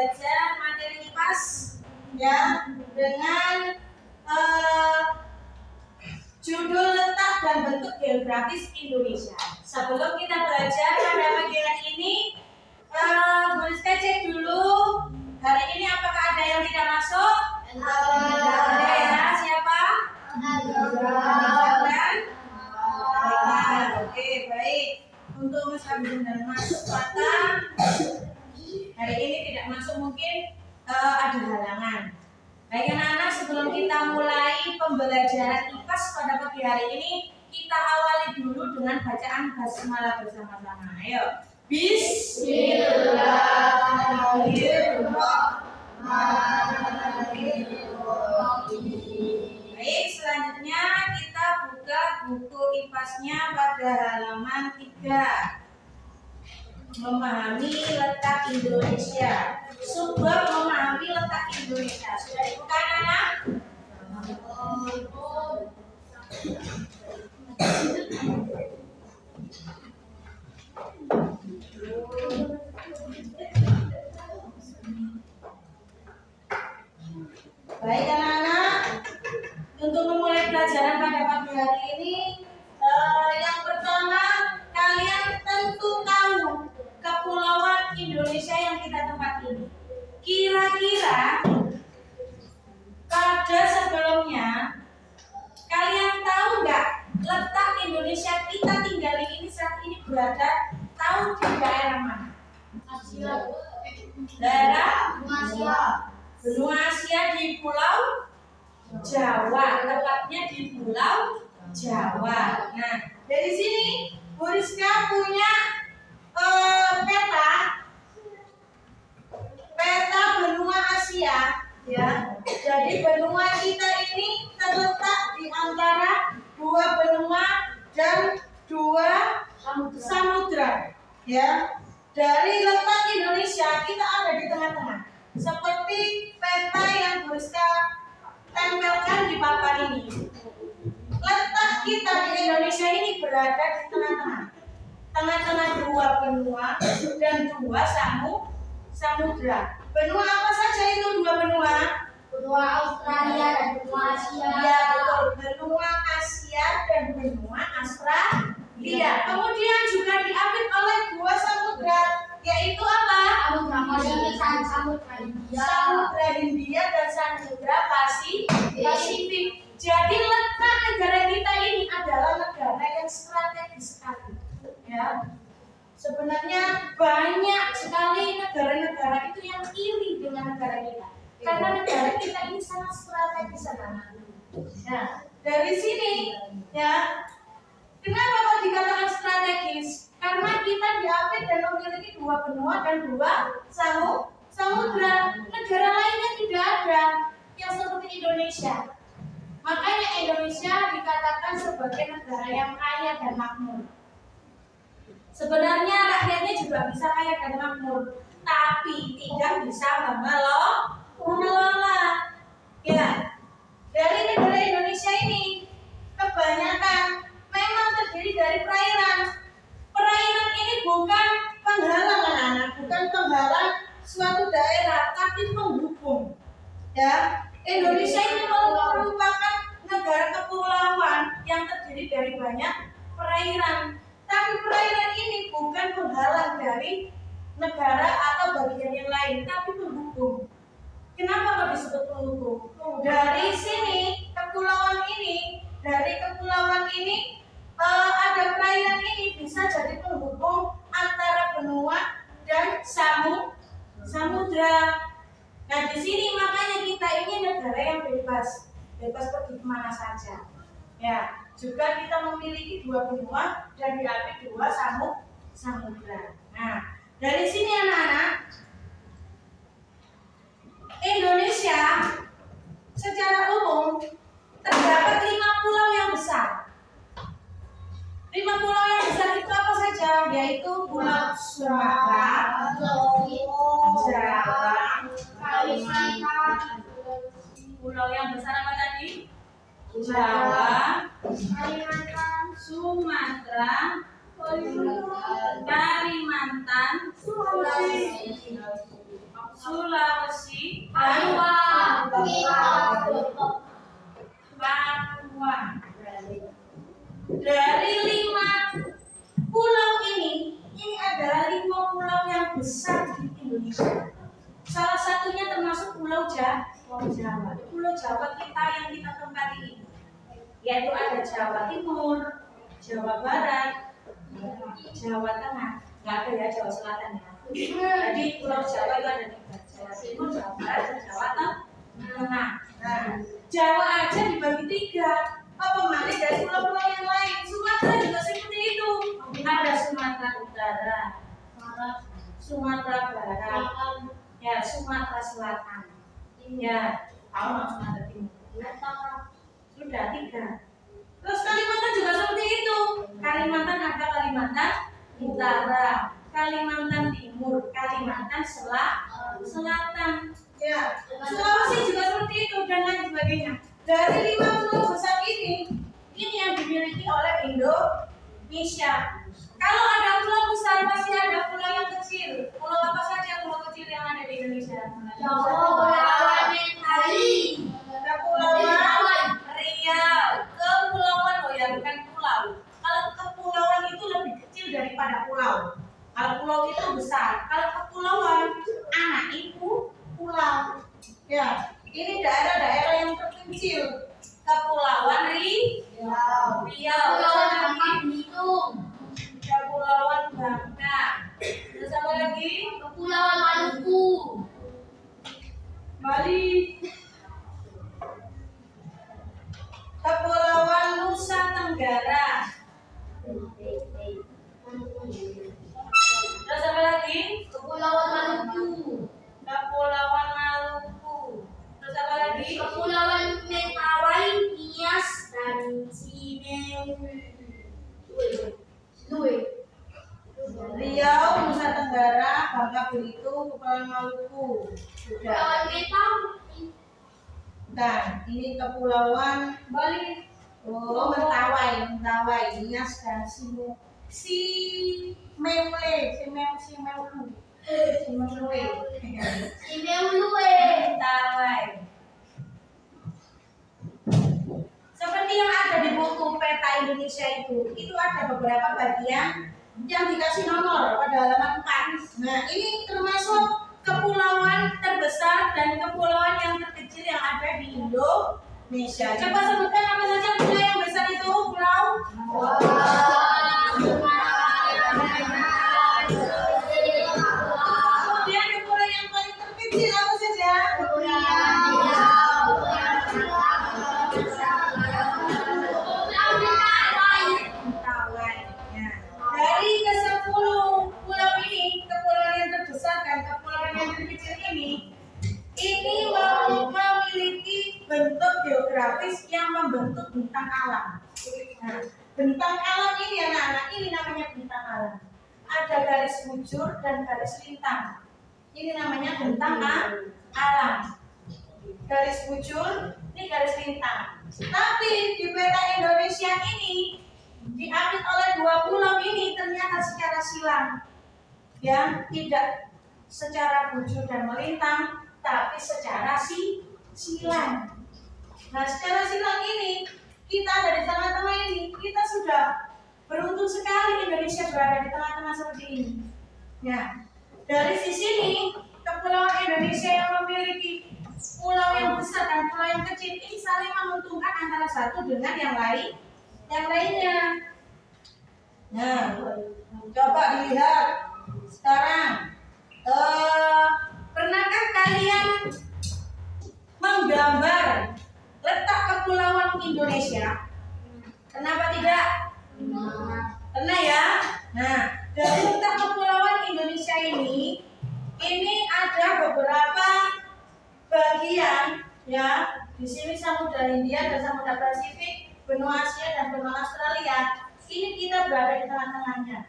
belajar materi IPAS ya dengan judul letak dan bentuk geografis Indonesia. Sebelum kita belajar pada pagi hari ini, Bu Rizka cek dulu hari ini apakah ada yang tidak masuk? Ada ya, siapa? Oke, baik. Untuk Mas Abdul dan Mas Fata, hari ini tidak masuk, mungkin ada halangan. Baik anak-anak, sebelum kita mulai pembelajaran IPAS pada pagi hari ini, kita awali dulu dengan bacaan basmalah bersama-sama. Ayo. Bismillahirrahmanirrahim. Baik, selanjutnya kita buka buku IPAS-nya pada halaman 3. Memahami letak Indonesia. Subbab memahami letak Indonesia. Sudah dibuka anak-anak? Baik anak-anak, untuk memulai pelajaran pada pagi hari ini, yang pertama kalian tentu tahu kepulauan Indonesia yang kita tempati. Kira-kira pada sebelumnya kalian tahu nggak letak Indonesia kita tinggal ini saat ini berada tahu di daerah mana? Asia. Daerah benua Asia di Pulau Jawa, tepatnya di Pulau Jawa. Nah, dari sini Bu Rizka punya peta benua Asia, ya. Jadi benua kita ini terletak di antara dua benua dan dua samudra, ya. Dari letak Indonesia kita ada di tengah-tengah, seperti peta yang Bu Rizka tempelkan di papan ini. Letak kita di Indonesia ini berada di tengah-tengah dua benua dan dua samudra. Benua apa saja itu dua benua? Benua Australia dan benua Asia. Ya betul, benua Asia dan benua Australia. Kemudian juga diapit oleh dua samudra, yaitu apa? Samudra Hindia dan Samudra Pasifik. Jadi letak negara kita ini adalah negara yang strategis sekali. Ya. Sebenarnya banyak sekali negara-negara itu yang iri dengan negara kita, karena negara kita ini sangat strategis anak-anak. Nah, dari sini, ya, kenapa kok dikatakan strategis? Karena kita diapit dan memiliki dua benua dan dua samudra. Negara lainnya tidak ada yang seperti Indonesia. Makanya Indonesia dikatakan sebagai negara yang kaya dan makmur. Sebenarnya rakyatnya juga bisa kaya dan makmur, tapi tidak bisa mengelola. Ya, dari negara Indonesia ini kebanyakan memang terdiri dari perairan. Perairan ini bukan penghalang anak-anak, bukan penghalang suatu daerah, tapi penghubung. Ya, Indonesia ini merupakan negara kepulauan yang terdiri dari banyak perairan. Tapi perairan ini bukan penghalang dari negara atau bagian yang lain, tapi penghubung. Kenapa kok disebut penghubung? Dari sini, dari kepulauan ini ada perairan ini bisa jadi penghubung antara benua dan samudra. Nah, di sini makanya kita ini negara yang bebas pergi kemana saja. Ya, juga kita memiliki dua benua dan diapit dua samudra. Nah, dari sini anak-anak, Indonesia secara umum terdapat 5 pulau yang besar. 5 pulau yang besar itu apa saja? Yaitu Pulau Sumatera, Jawa, Kalimantan. Pulau yang besar apa tadi? Jawa, Kalimantan, Sumatera, Kalimantan, Sulawesi. Sulawesi, Papua. Dari 5 pulau ini adalah 5 pulau yang besar di Indonesia. Salah satunya termasuk Pulau Jawa. Pulau Jawa kita yang kita tempati ini, yaitu ada Jawa Timur, Jawa Barat, Jawa Tengah. Nggak ada ya Jawa Selatan ya. Jadi Pulau Jawa itu ada 3, Jawa Timur, Jawa Barat, dan Jawa Tengah. Nah, Jawa aja dibagi 3. Apa mana dari pulau-pulau yang lain? Sumatera juga seperti itu. Ada Sumatera Utara, Sumatera Barat, ya Sumatera Selatan, ya tahu Sumatera Timur. Sudah 3. Terus Kalimantan juga seperti itu. Kalimantan ada Kalimantan Utara, Kalimantan Timur, Kalimantan Selatan. Ya, Sulawesi juga seperti itu dan lain sebagainya. Dari 5 pulau besar ini yang dimiliki oleh Indonesia. Kalau ada pulau besar, masih ada pulau yang kecil. Pulau apa saja pulau kecil yang ada di Indonesia? Kepulauan Riau, Kepulauan bukan pulau. Kalau kepulauan itu lebih kecil daripada pulau. Kalau pulau itu besar. Kalau kepulauan, anak itu pulau. Ya, ini daerah-daerah yang terpencil. Kepulauan Riau, Kepulauan Bangka. Terus apa lagi? Kepulauan Maluku, Bali, Kepulauan Nusa Tenggara. Terus apa lagi? Kepulauan Maluku, Kepulauan Maluku. Terus apa lagi? Kepulauan Mentawai, Nias, dan Simeulue. Riau, Nusa Tenggara, Bangka Belitung, Kepulauan Maluku. Sudah. Kepulauan Mentawai. Dan ini Kepulauan Bali. Oh, Mentawai, Nias dan Simeulue. Mentawai. Seperti yang ada di buku peta Indonesia itu ada beberapa bagian yang dikasih nomor pada halaman 4. Nah, ini termasuk kepulauan terbesar dan kepulauan yang terkecil yang ada di Indonesia. Coba sebutkan apa saja pulau yang besar itu? Pulau Kemudian pulau yang paling terkecil apa saja? Mentawai. Ya. Dari ke-10 pulau ini, kepulauan yang terbesar dan kepulauan yang terkecil ini memiliki bentuk geografis yang membentuk bentang alam. Nah, bentang alam ini anak-anak, ini namanya bentang alam. Ada garis bujur dan garis lintang. Ini namanya bentang alam. Garis bujur, ini garis lintang. Tapi di peta Indonesia ini diambil oleh 2 pulau ini ternyata secara silang, ya, tidak secara bujur dan melintang, tapi secara silang. Nah, secara silang ini kita ada di tengah-tengah ini, kita sudah beruntung sekali Indonesia berada di tengah-tengah seperti ini. Ya, dari sisi ini kepulauan Indonesia yang memiliki pulau yang besar dan pulau yang kecil ini saling menguntungkan antara satu dengan yang lainnya. Nah, coba dilihat sekarang. Pernahkah kalian menggambar letak kepulauan Indonesia? Kenapa tidak? Pernah ya? Nah, dari letak kepulauan Indonesia ini ada beberapa bagian, ya. Di sini Samudra Hindia dan Samudra Pasifik, benua Asia dan benua Australia. Ini kita berada di tengah-tengahnya.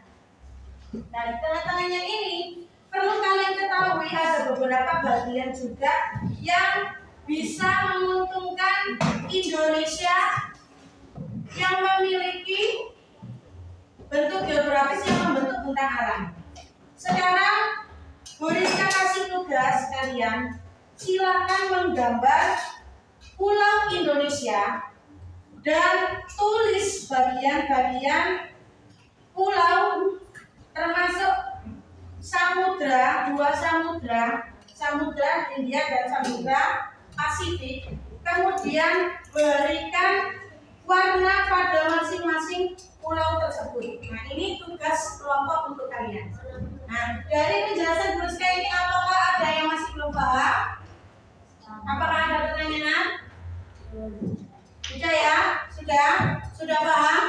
Nah, di tengah-tengahnya ini perlu kalian ketahui ada beberapa bagian juga yang bisa menguntungkan Indonesia yang memiliki bentuk geografis yang membentuk bentang alam. Sekarang Bu Rizka kasih tugas kalian, silakan menggambar Pulau Indonesia dan tulis bagian-bagian pulau termasuk samudra, dua samudra, Samudra Hindia dan Samudra Pasifik. Kemudian berikan warna pada masing-masing pulau tersebut. Nah, ini tugas kelompok untuk kalian. Nah, dari penjelasan Bu Rizka ini, apakah ada yang masih belum paham? Apakah ada pertanyaan? Sudah ya? Sudah paham?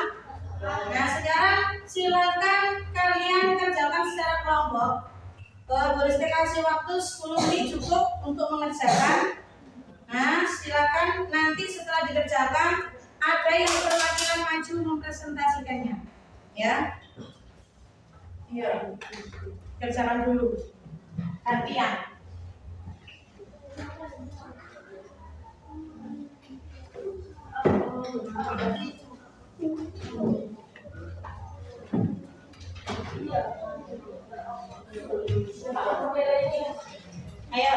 Nah, sekarang silakan kalian kerjakan secara kelompok. Bu Rizka kasih waktu 10 menit cukup untuk mengerjakan. Nah, silakan nanti setelah dikerjakan ada yang perwakilan maju mempresentasikannya. Ya. Iya. Kerjakan dulu. Gantian. Ayo,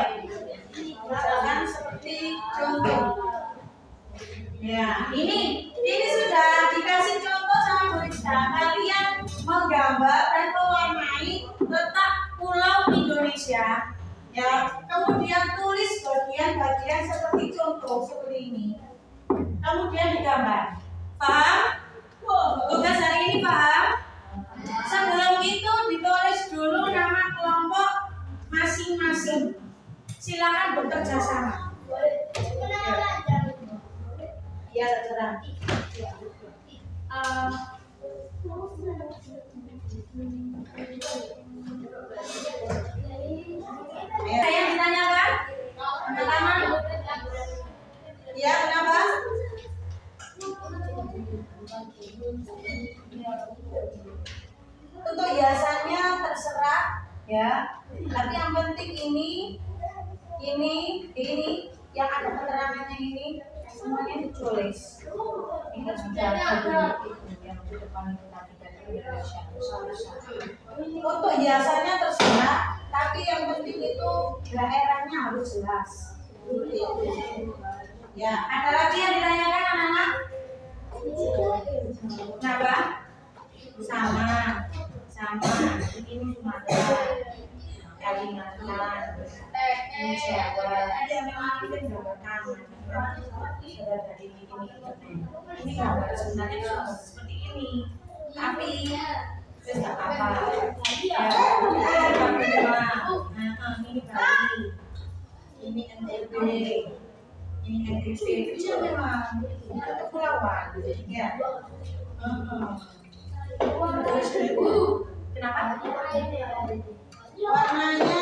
misalkan seperti contoh. Ya, ini sudah dikasih contoh sama Bu Rizka. Kalian menggambar dan mewarnai letak Pulau Indonesia. Ya, kemudian tulis bagian-bagian seperti contoh seperti ini. Kemudian digambar. Paham? Tugas hari ini paham? Sebelum itu ditulis dulu nama kelompok masing-masing. Silakan bekerja sama. Ya, terserah. Ada yang ditanyakan? Pertama? Ya, kenapa? Untuk hiasannya terserah, ya. Tapi yang penting ini yang ada keterangannya ini semuanya ditulis. Ini sudah ada yang di depan kita Indonesia. Untuk hiasannya terserah, tapi yang penting itu daerahnya harus jelas. Ya, ada lagi yang ditanyakan anak-anak? Kenapa? Sama. Ini Sumatera, Kalimantan, ini Jawa. Ada yang memang kita gambarkan. Sudah dari ini gambar sebenarnya seperti ini. Tapi terus nggak apa-apa. Ya, ini Bali, ini NTB, ini NTB. Itu memang kepulauan, ya. Kenapa? Warnanya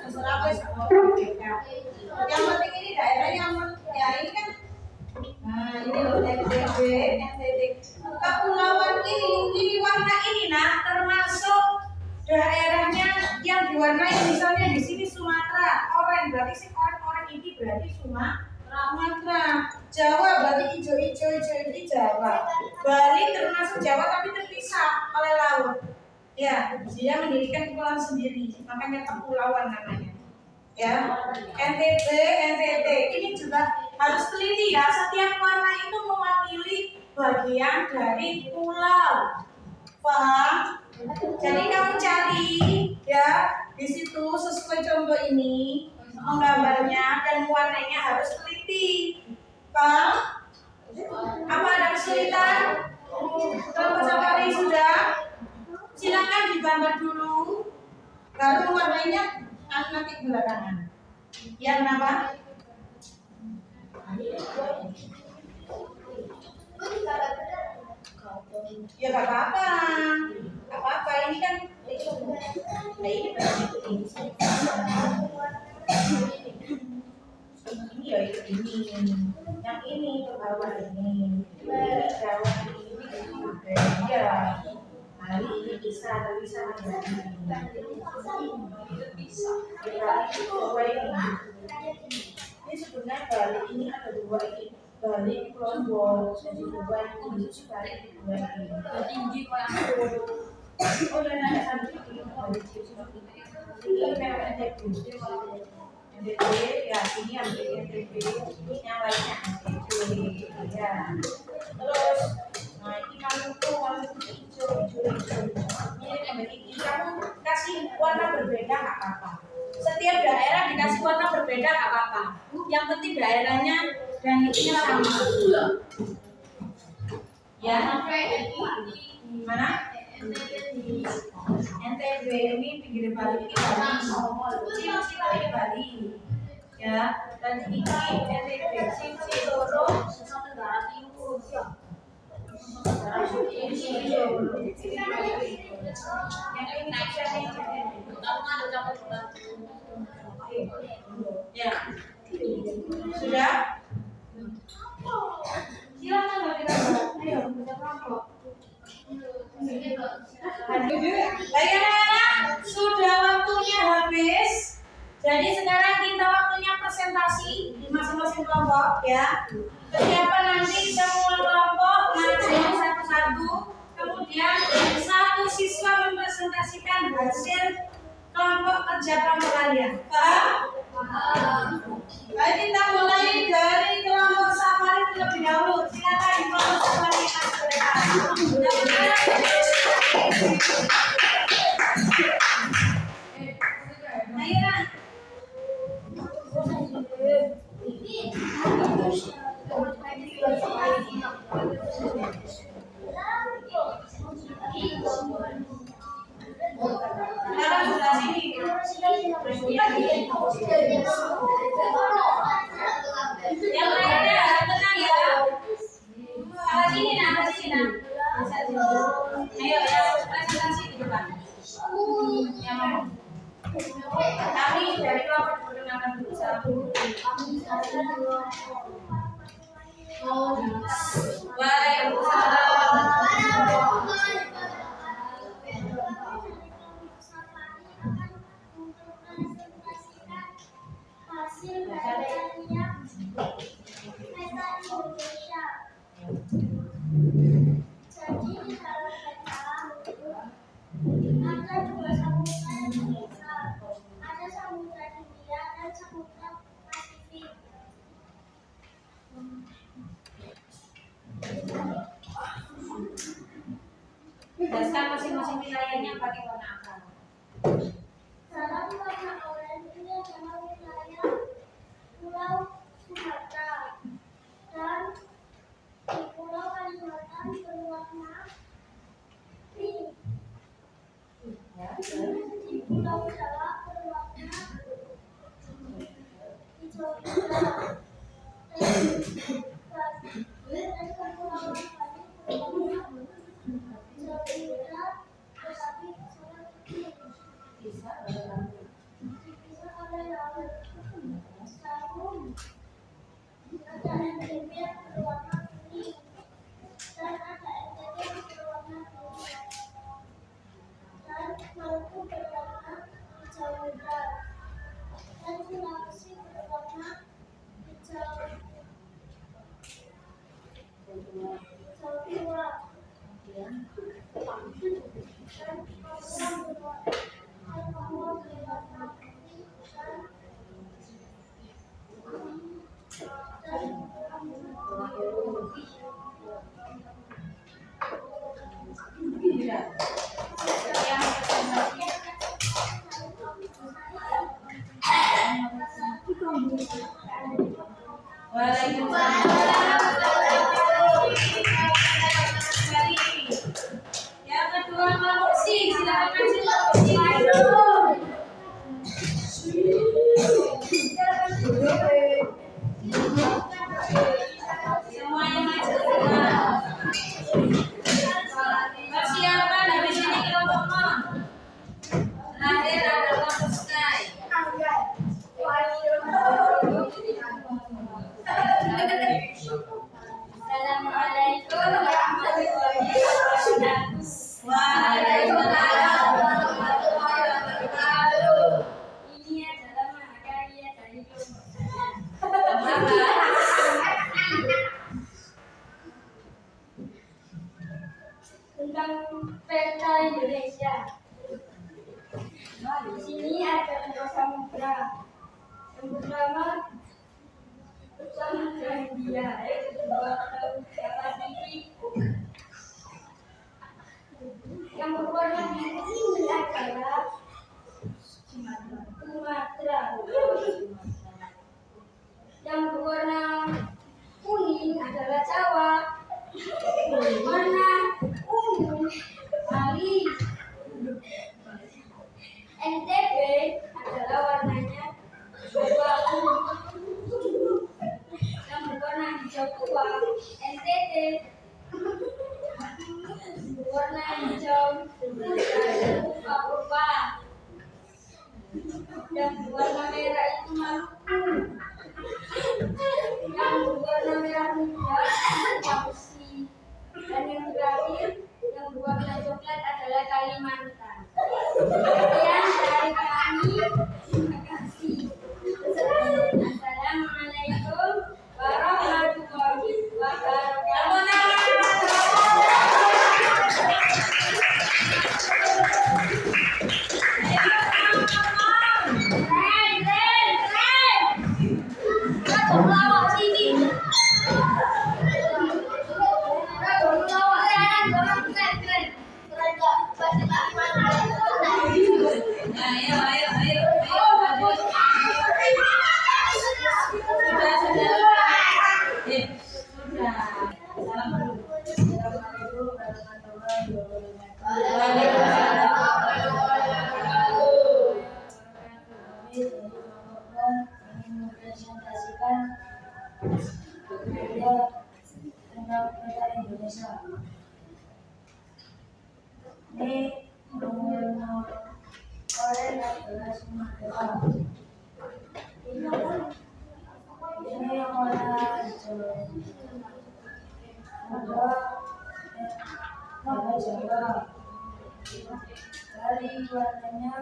terserah wes. Yang penting ini daerah yang ya ini kan. Nah, ini loh NTB. Kepulauan ini warna ini nah termasuk daerahnya yang diwarnai, misalnya di sini Sumatera, oranye berarti orang ini berarti Sumatera. Jawa berarti hijau ini Jawa. Bali termasuk Jawa tapi terpisah oleh laut. Ya, dia mendirikan kepulauan sendiri, makanya kepulauan namanya. Ya, NTB ini juga harus teliti ya. Setiap warna itu mewakili bagian dari pulau. Paham? Jadi kamu cari ya di situ sesuai contoh ini, menggambarnya dan mewarnainya harus teliti. Paham? Apa ada kesulitan? Kelompok safari sudah? Silakan digambar dulu, baru warnanya nanti belakangan. Ya, kenapa? Ya gak apa-apa. Ini kan ini berarti ini ya ini. Yang ini ke bawah ini. Bawah ini. Ya. Hari ini bisa ada ini sebenarnya Bali ini ada dua ini. Bali Lombok dan dua ini Bali dua ini tinggi kayak oh dan ada satu ini NTB. NTB ya ini ambil NTB, ini yang lainnya NTB ya. Terus nah ini Maluku hijau. Ini kamu kasih warna berbeda nggak apa-apa. Setiap daerah dikasih warna berbeda nggak apa-apa. Yang penting daerahnya dan itunya sama. Ya. Mana? NTB ini pinggir Bali ini Bali. Cil-cil ini Bali. Ya, dan ini NTB cil-cil loro Tenggara Timur. Ya, sudah. Silakan Mbak Tika. Ayo, kita kelompok. Baik anak-anak, sudah waktunya habis. Jadi sekarang kita waktunya presentasi di masing-masing kelompok ya. Kesiapan nanti semua kelompok maju satu-satu. Kemudian satu siswa mempresentasikan hasil kelompok kerja kelompok kalian. Paham? Baik, kita mulai dari kelompok safari terlebih dahulu. Silakan di kelompok safari yang yang lainnya tenang ya. Sini nak. Ayo ya, presentasi di depan. Kami dari kelompok perkenalkan dulu satu. Hasil karyanya peta Indonesia. Jadi di dalam peta ada dua samudra yang terpisah. Ada samudra Hindia dan samudra Pasifik. Jelaskan masing-masing wilayahnya pakai warna apa? Dalam warna oranye adalah wilayah Pulau Sumatera dan di Pulau Kalimantan berwarna pink. Di Pulau Jawa berwarna hijau muda dan Kepulauan Bali berwarna hijau muda tetapi sangat kecil. Dipisah oleh laut. Lalu ada NTB yang berwarna kuning dan ada NTB yang berwarna biru dan Maluku berwarna hijau muda dan Sulawesi berwarna hijau tua dan Papua berwarna putih Yang kedua Malusi, silakan kasih Malusi. Semuanya maju. Persiapan habis ini kelompok non. Terakhir ada kelompok sky. Selamat bersama dia. Siapa diri yang berwarna biru ini adalah Sumatera. Yang berwarna kuning adalah Jawa. Warna ungu Bali. NTB adalah warnanya abu-abu. Yang berwarna hijau tua NTT. Warna hijau Papua. Yang berwarna merah itu Maluku. Yang berwarna merah muda Sulawesi. Dan yang terakhir yang berwarna coklat adalah Kalimantan. Sekian dari kami. Terima kasih. Assalamualaikum warahmatullahi tentang peta Indonesia. Ini warna oranye adalah Sumatera. Ini yang warna hijau adalah Jawa. Dari warnanya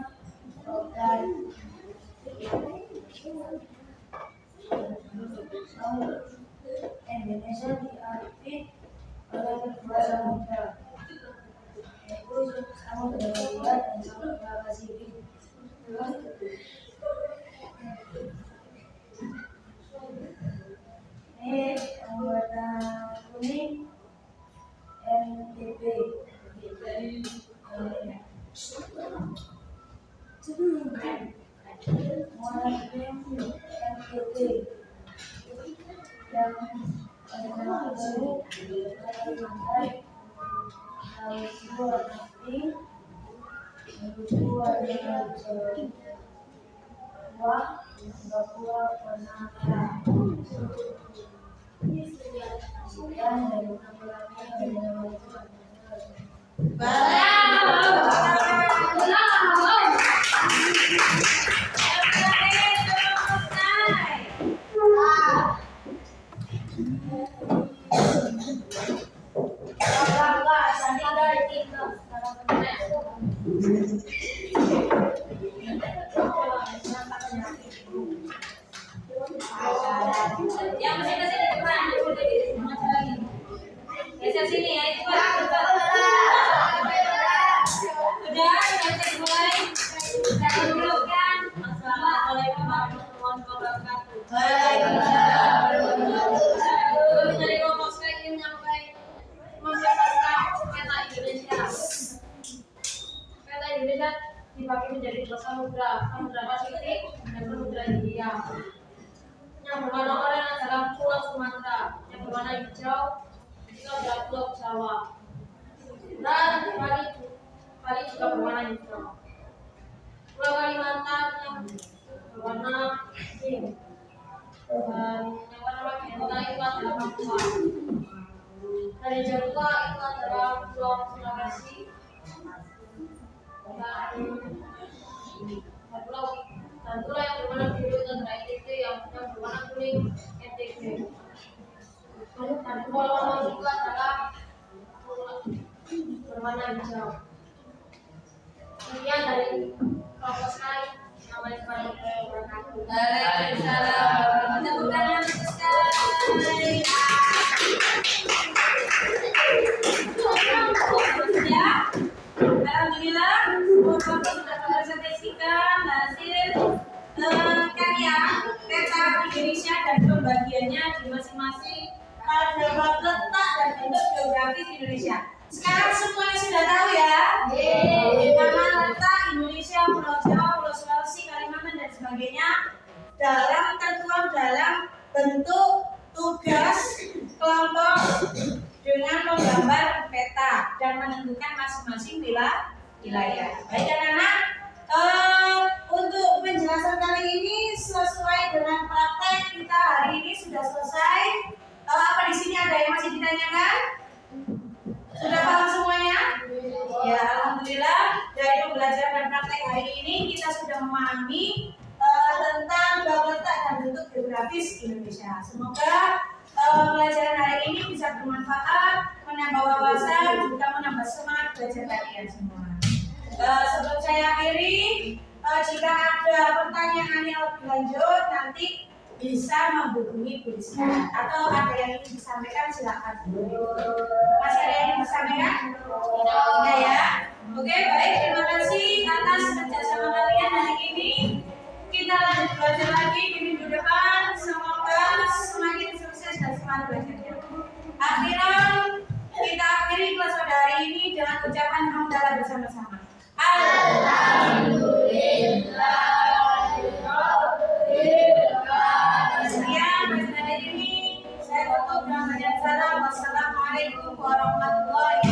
coklat. Indonesia diapit oleh kedua samudra, yaitu Samudra Hindia dan Samudra Pasifik. Ini yang warna kuning NTB. Warna pink NTT. Yang warna biru Kalimantan, Sulawesi warna pink, Maluku warna hijau, Papua warna merah. Sekian dari kami. Yang masih ke sini depan, geser sini ya, itu Pak. Sudah, kita mulai. Kita dudukkan. Assalamualaikum warahmatullahi wabarakatuh. Kami dari kelompok saya ingin menyampaikan peta Indonesia. Peta Indonesia dibagi menjadi dua samudra, Samudra Pasifik dan Samudra Hindia. Yang berwarna oranye adalah Pulau Sumatera, yang berwarna hijau itu adalah Pulau Jawa, dan Bali juga berwarna hijau. Pulau Kalimantan yang berwarna pink, dan yang warna magenta itu adalah Papua. Dan yang Jawa itu adalah Pulau Sulawesi, dan pulau yang berwarna biru itu adalah NTT, yang berwarna kuning NTB. Dan pulau itu adalah berwarna hijau. Sekian dari kelompok saya. Assalamualaikum warahmatullahi wabarakatuh. Waalaikumsalam. Tepuk tangan untuk sekali. Ya, alhamdulillah, semua kelompok sudah presentasikan hasil karya Indonesia dan pembagiannya di masing-masing terdapat letak dan bentuk geografis Indonesia. Sekarang semuanya sudah tahu ya? Nama letak Indonesia, Pulau Jawa, Pulau Sulawesi, Kalimantan dan sebagainya tertuang dalam bentuk tugas kelompok dengan menggambar peta dan menentukan masing-masing wilayah. Baik anak-anak, untuk penjelasan kali ini sesuai dengan praktek kita hari ini sudah selesai. Apa di sini ada yang masih ditanyakan? Sudah paham semuanya? Ya, alhamdulillah dari pembelajaran dan praktek hari ini kita sudah memahami tentang bab letak dan bentuk geografis Indonesia. Semoga pelajaran hari ini bisa bermanfaat, menambah wawasan, juga menambah semangat belajar kalian semua. Sebelum saya akhiri, jika ada pertanyaan yang lebih lanjut nanti bisa menghubungi Bu Rizka atau ada yang ingin disampaikan silakan. Masih ada yang ingin disampaikan? Tidak ya? Oke, baik, terima kasih atas kerjasama kalian hari ini. Kita lanjut belajar lagi di minggu depan. Semoga semakin sukses dan semangat belajarnya. Akhiran kita akhiri kelas pada hari ini dengan ucapan hamdalah bersama-sama. Alhamdulillah. Sekian bacaan ini saya tutup dengan bacaan salam. Wassalamualaikum warahmatullahi